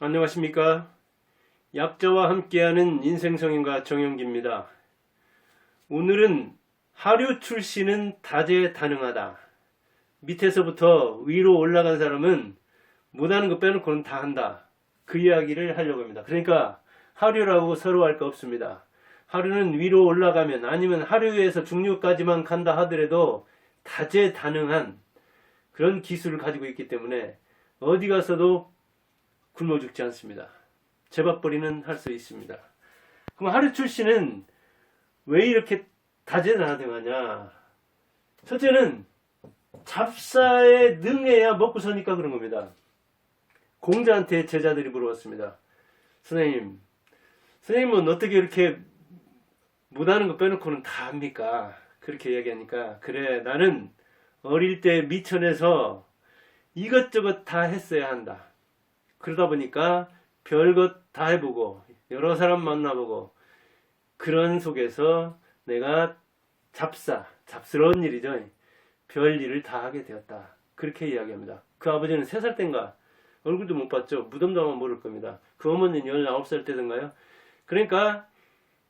안녕하십니까? 약자와 함께하는 인생성인과 정영기입니다. 오늘은 하류 출신은 다재다능하다. 밑에서부터 위로 올라간 사람은 못하는 거 빼놓고는 다 한다. 그 이야기를 하려고 합니다. 그러니까 하류라고 서로 할 거 없습니다. 하류는 위로 올라가면 아니면 하류에서 중류까지만 간다 하더라도 다재다능한 그런 기술을 가지고 있기 때문에 어디 가서도 굶어 죽지 않습니다. 제밥벌이는 할 수 있습니다. 그럼 하류 출신은 왜 이렇게 다재다능하냐? 첫째는 잡사에 능해야 먹고 사니까 그런 겁니다. 공자한테 제자들이 물어봤습니다. 선생님은 어떻게 이렇게 못하는 거 빼놓고는 다 합니까? 그렇게 얘기하니까, 그래, 나는 어릴 때 미천에서 이것저것 다 했어야 한다. 그러다 보니까 별것 다 해보고 여러 사람 만나보고 그런 속에서 내가 잡스러운 일이죠. 별 일을 다 하게 되었다. 그렇게 이야기합니다. 그 아버지는 3살 땐가 얼굴도 못 봤죠. 무덤도 아마 모를 겁니다. 그 어머니는 19살 때든가요. 그러니까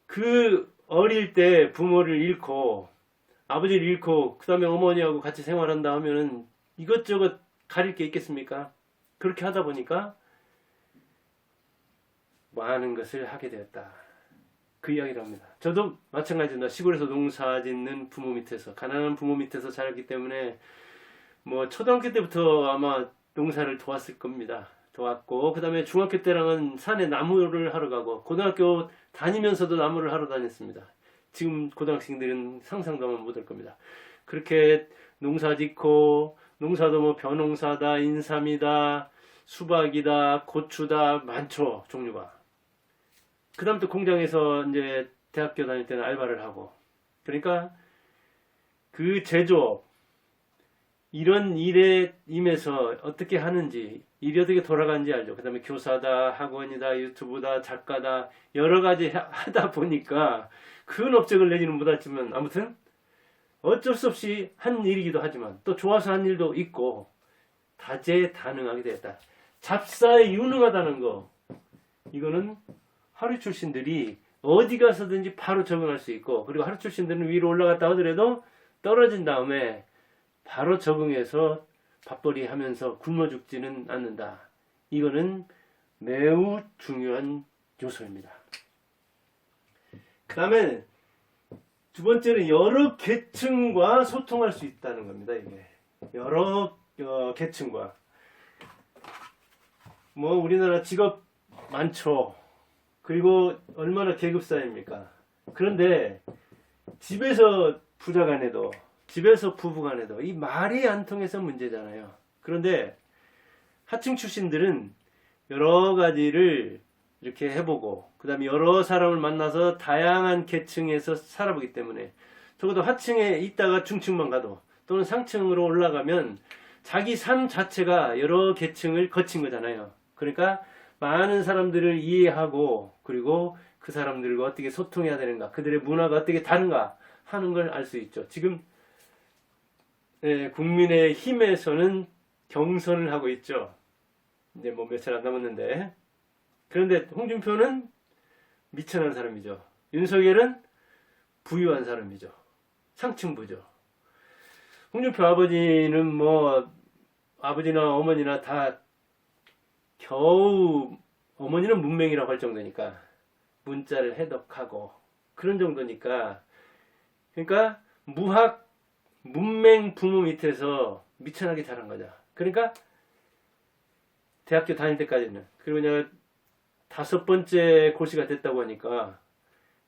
그 어릴 때 부모를 잃고 아버지를 잃고 그 다음에 어머니하고 같이 생활한다 하면은 이것저것 가릴 게 있겠습니까? 그렇게 하다 보니까 많은 것을 하게 되었다. 그 이야기를 합니다. 저도 마찬가지입니다. 시골에서 농사 짓는 부모 밑에서, 가난한 부모 밑에서 자랐기 때문에 뭐 초등학교 때부터 아마 농사를 도왔을 겁니다. 도왔고, 그 다음에 중학교 때랑은 산에 나무를 하러 가고, 고등학교 다니면서도 나무를 하러 다녔습니다. 지금 고등학생들은 상상도 못할 겁니다. 그렇게 농사 짓고, 농사도 뭐 벼농사다, 인삼이다, 수박이다, 고추다, 많죠, 종류가. 그 다음 또 공장에서 이제 대학교 다닐 때는 알바를 하고. 그러니까 그 제조업, 이런 일에 임해서 어떻게 하는지, 일이 어떻게 돌아가는지 알죠. 그 다음에 교사다, 학원이다, 유튜브다, 작가다, 여러 가지 하다 보니까 큰 업적을 내지는 못했지만 아무튼 어쩔 수 없이 한 일이기도 하지만 또 좋아서 한 일도 있고 다재다능하게 되었다. 잡사에 유능하다는 거, 이거는 하류 출신들이 어디 가서든지 바로 적응할 수 있고, 그리고 하류 출신들은 위로 올라갔다 하더라도 떨어진 다음에 바로 적응해서 밥벌이 하면서 굶어 죽지는 않는다. 이거는 매우 중요한 요소입니다. 그 다음에 두 번째는 여러 계층과 소통할 수 있다는 겁니다. 이게 여러 계층과, 뭐 우리나라 직업 많죠. 그리고 얼마나 계급사입니까? 그런데 집에서 부자간에도, 집에서 부부간에도 이 말이 안 통해서 문제잖아요. 그런데 하층 출신들은 여러 가지를 이렇게 해보고, 그 다음에 여러 사람을 만나서 다양한 계층에서 살아보기 때문에, 적어도 하층에 있다가 중층만 가도 또는 상층으로 올라가면 자기 삶 자체가 여러 계층을 거친 거잖아요. 그러니까 많은 사람들을 이해하고, 그리고 그 사람들과 어떻게 소통해야 되는가, 그들의 문화가 어떻게 다른가 하는 걸 알 수 있죠. 지금 국민의힘에서는 경선을 하고 있죠. 이제 뭐 며칠 안 남았는데, 그런데 홍준표는 미천한 사람이죠. 윤석열은 부유한 사람이죠. 상층부죠. 홍준표 아버지는 뭐 아버지나 어머니나 다 겨우, 어머니는 문맹이라고 할 정도니까, 문자를 해독하고 그런 정도니까, 그러니까 무학 문맹 부모 밑에서 미천하게 자란 거죠. 그러니까 대학교 다닐 때까지는, 그리고 내가 5번째 고시가 됐다고 하니까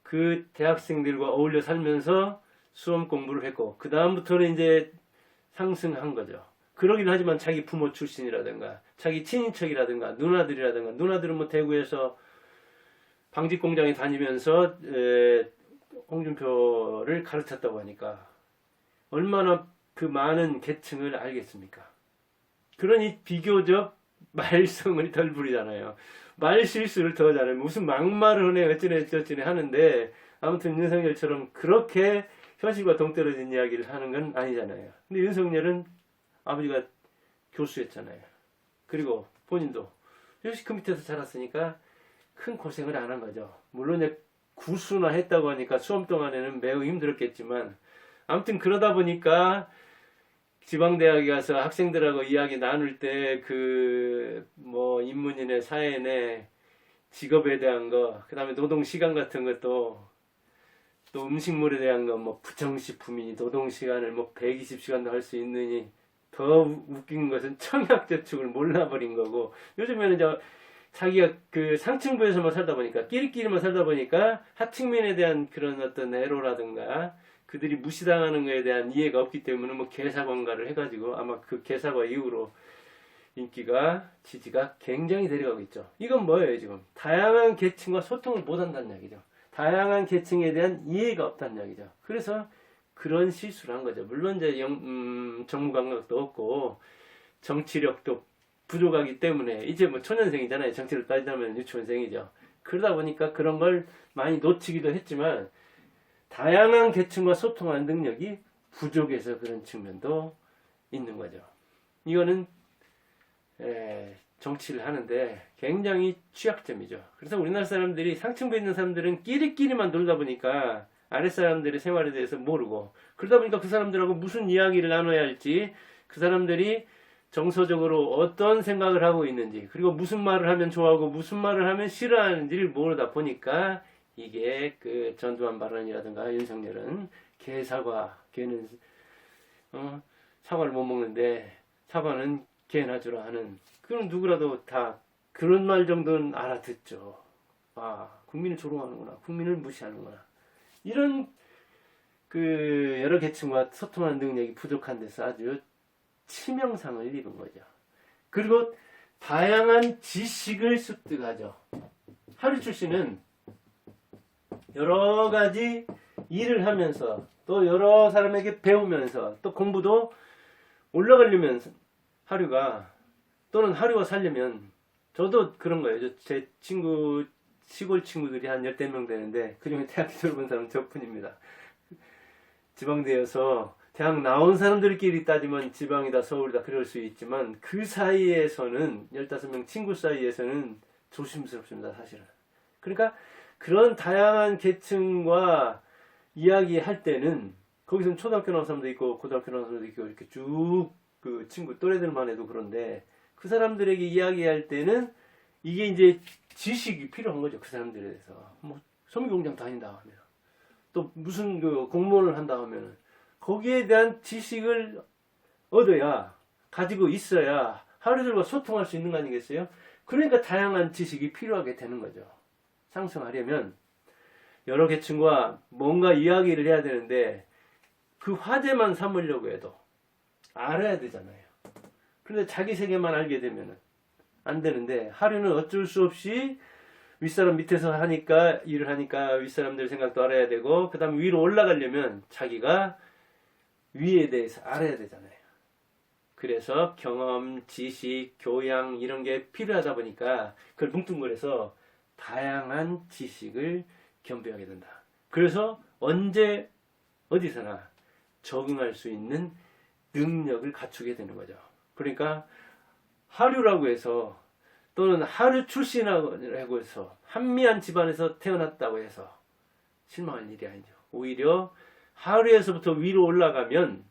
그 대학생들과 어울려 살면서 수험 공부를 했고, 그 다음부터는 이제 상승한 거죠. 그러긴 하지만 자기 부모 출신이라든가 자기 친인척이라든가 누나들이라든가, 누나들은 뭐 대구에서 방직 공장에 다니면서 홍준표를 가르쳤다고 하니까 얼마나 그 많은 계층을 알겠습니까? 그러니 비교적 말썽을 덜 부리잖아요. 말 실수를 더 잘해요. 무슨 막말을 하네 어쩌네 저쩌네 하는데, 아무튼 윤석열처럼 그렇게 현실과 동떨어진 이야기를 하는 건 아니잖아요. 근데 윤석열은 아버지가 교수였잖아요. 그리고 본인도 역시 그 밑에서 자랐으니까 큰 고생을 안 한 거죠. 물론 이제 구수나 했다고 하니까 수험 동안에는 매우 힘들었겠지만, 아무튼 그러다 보니까 지방대학에 가서 학생들하고 이야기 나눌 때 뭐 인문이네 사회네 직업에 대한 거, 그 다음에 노동시간 같은 것도, 또 음식물에 대한 거, 뭐 부정식품이니 노동시간을 뭐 120시간도 할 수 있느니, 더 웃긴 것은 청약저축을 몰라버린 거고, 요즘에는 자기가 그 상층부에서만 살다 보니까, 끼리끼리만 살다 보니까 하층민에 대한 그런 어떤 애로라든가 그들이 무시당하는 것에 대한 이해가 없기 때문에 뭐 개사관가를 해가지고 아마 그 개사과 이후로 인기가, 지지가 굉장히 내려가고 있죠. 이건 뭐예요? 지금 다양한 계층과 소통을 못한다는 이야기죠. 다양한 계층에 대한 이해가 없다는 이야기죠. 그래서 그런 실수를 한 거죠. 물론 이제 정무 감각도 없고 정치력도 부족하기 때문에, 이제 뭐 초년생이잖아요. 정치를 따지자면 유치원생이죠. 그러다 보니까 그런 걸 많이 놓치기도 했지만, 다양한 계층과 소통하는 능력이 부족해서 그런 측면도 있는 거죠. 이거는 정치를 하는데 굉장히 취약점이죠. 그래서 우리나라 사람들이, 상층부에 있는 사람들은 끼리끼리만 놀다 보니까 아랫사람들의 생활에 대해서 모르고, 그러다 보니까 그 사람들하고 무슨 이야기를 나눠야 할지, 그 사람들이 정서적으로 어떤 생각을 하고 있는지, 그리고 무슨 말을 하면 좋아하고 무슨 말을 하면 싫어하는지를 모르다 보니까, 이게 그 전두환 발언이라든가 윤석열은 개사과, 개는 사과를 못 먹는데 사과는 개나 주라 하는, 그건 누구라도 다 그런 말 정도는 알아듣죠. 아, 국민을 조롱하는구나, 국민을 무시하는구나. 이런 그 여러 계층과 소통하는 능력이 부족한 데서 아주 치명상을 입은 거죠. 그리고 다양한 지식을 습득하죠. 하루 출신은 여러 가지 일을 하면서, 또 여러 사람에게 배우면서, 또 공부도 올라가려면 하루가, 또는 하루가 살려면, 저도 그런 거예요. 제 친구, 시골 친구들이 한 10명 되는데 그중에 대학교 졸업한 사람은 저뿐입니다. 지방대여서 대학 나온 사람들끼리 따지면 지방이다 서울이다 그럴 수 있지만, 그 사이에서는 15명 친구 사이에서는 조심스럽습니다, 사실은. 그러니까 그런 다양한 계층과 이야기할 때는, 거기서는 초등학교 나온 사람도 있고 고등학교 나온 사람도 있고 이렇게 쭉 그 친구 또래들만 해도 그런데, 그 사람들에게 이야기할 때는 이게 이제 지식이 필요한 거죠. 그 사람들에 대해서 뭐 섬유공장 다닌다 하면, 또 무슨 그 공무원을 한다 하면은 거기에 대한 지식을 얻어야, 가지고 있어야 하루들과 소통할 수 있는 거 아니겠어요? 그러니까 다양한 지식이 필요하게 되는 거죠. 상승하려면 여러 계층과 뭔가 이야기를 해야 되는데, 그 화제만 삼으려고 해도 알아야 되잖아요. 그런데 자기 세계만 알게 되면 안 되는데, 하루는 어쩔 수 없이 윗사람 밑에서 하니까, 일을 하니까 윗사람들 생각도 알아야 되고, 그 다음에 위로 올라가려면 자기가 위에 대해서 알아야 되잖아요. 그래서 경험, 지식, 교양 이런 게 필요하다 보니까 그걸 뭉뚱그려서 다양한 지식을 겸비하게 된다. 그래서 언제 어디서나 적응할 수 있는 능력을 갖추게 되는 거죠. 그러니까 하류라고 해서, 또는 하류 출신이라고 해서, 한미한 집안에서 태어났다고 해서 실망할 일이 아니죠. 오히려 하류에서부터 위로 올라가면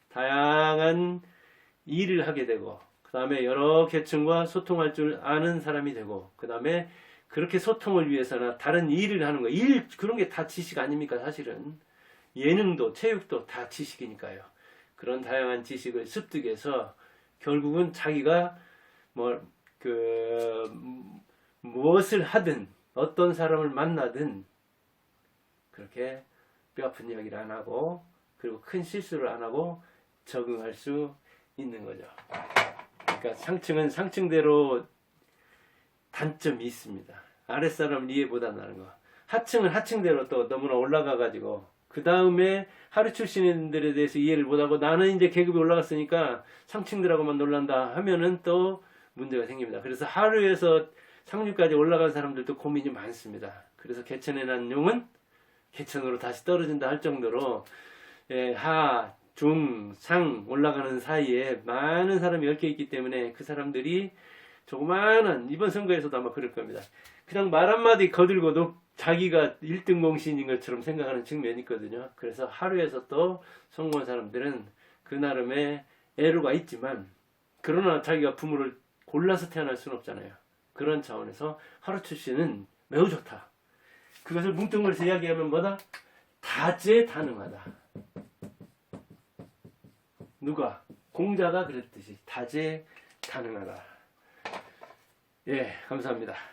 다양한 일을 하게 되고, 그 다음에 여러 계층과 소통할 줄 아는 사람이 되고, 그 다음에 그렇게 소통을 위해서나 다른 일을 하는 거, 그런 게 다 지식 아닙니까? 사실은 예능도 체육도 다 지식이니까요. 그런 다양한 지식을 습득해서 결국은 자기가 무엇을 하든, 어떤 사람을 만나든 그렇게 뼈아픈 이야기를 안 하고, 그리고 큰 실수를 안 하고 적응할 수 있는 거죠. 그러니까 상층은 상층대로 단점이 있습니다. 아랫사람을 이해 못한다는 거. 하층은 하층대로 또 너무나 올라가가지고, 그 다음에 하루 출신들에 대해서 이해를 못하고, 나는 이제 계급이 올라갔으니까 상층들하고만 놀란다 하면은 또 문제가 생깁니다. 그래서 하루에서 상류까지 올라간 사람들도 고민이 많습니다. 그래서 개천에 난 용은 개천으로 다시 떨어진다 할 정도로, 하, 중, 상 올라가는 사이에 많은 사람이 얽혀 있기 때문에, 그 사람들이 조그마한 이번 선거에서도 아마 그럴 겁니다. 그냥 말 한마디 거들고도 자기가 1등 공신인 것처럼 생각하는 측면이 있거든요. 그래서 하루에서 또 성공한 사람들은 그 나름의 애로가 있지만 그러나 자기가 부모를 골라서 태어날 수는 없잖아요. 그런 차원에서 하루 출신은 매우 좋다. 그것을 뭉뚱그려서 이야기하면 뭐다? 다재다능하다. 누가? 공자가 그랬듯이 다재다능하다. 예, 감사합니다.